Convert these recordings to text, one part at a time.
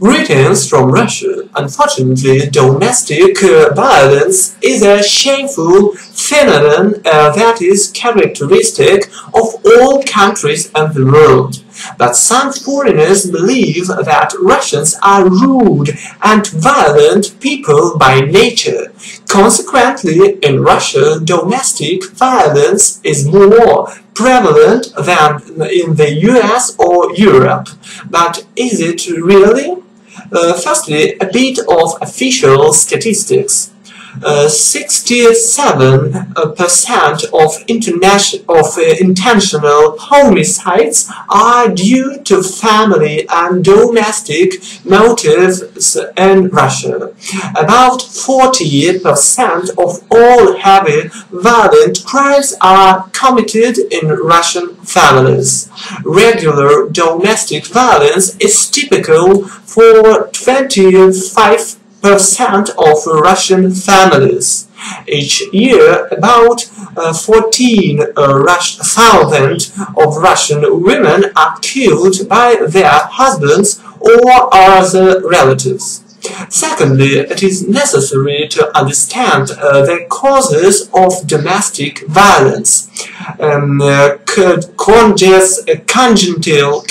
Greetings from Russia. Unfortunately, domestic violence is a shameful phenomenon that is characteristic of all countries of the world. But some foreigners believe that Russians are rude and violent people by nature. Consequently, in Russia, domestic violence is more prevalent than in the US or Europe. But is it really? Firstly, a bit of official statistics. 67% of intentional homicides are due to family and domestic motives in Russia. About 40% of all heavy violent crimes are committed in Russian families. Regular domestic violence is typical for 25% of Russian families. Each year, about 14,000 of Russian women are killed by their husbands or other relatives. Secondly, it is necessary to understand the causes of domestic violence. Congenital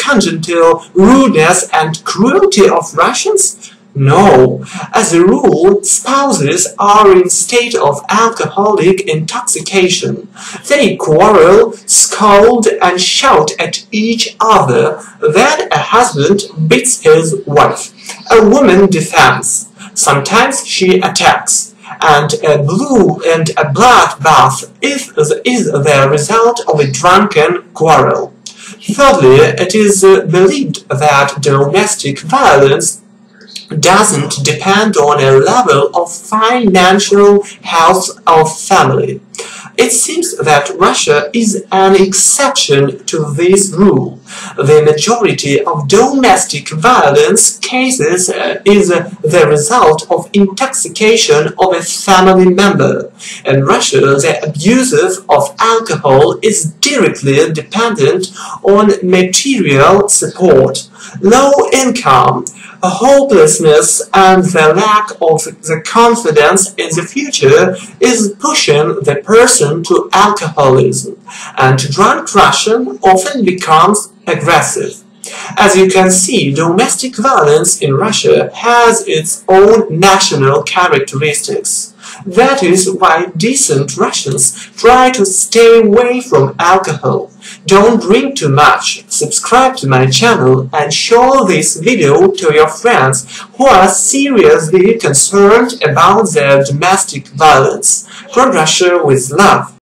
rudeness and cruelty of Russians? No. As a rule, spouses are in a state of alcoholic intoxication. They quarrel, scold, and shout at each other. Then a husband beats his wife. A woman defends. Sometimes she attacks. And a bloodbath is the result of a drunken quarrel. Thirdly, it is believed that domestic violence doesn't depend on a level of financial health of family. It seems that Russia is an exception to this rule. The majority of domestic violence cases is the result of intoxication of a family member. In Russia, the abuse of alcohol is directly dependent on material support. Low income, hopelessness, and the lack of the confidence in the future is pushing the person to alcoholism, and drunk Russian often becomes aggressive. As you can see, domestic violence in Russia has its own national characteristics. That is why decent Russians try to stay away from alcohol. Don't drink too much, subscribe to my channel, and show this video to your friends who are seriously concerned about their domestic violence. From Russia with love.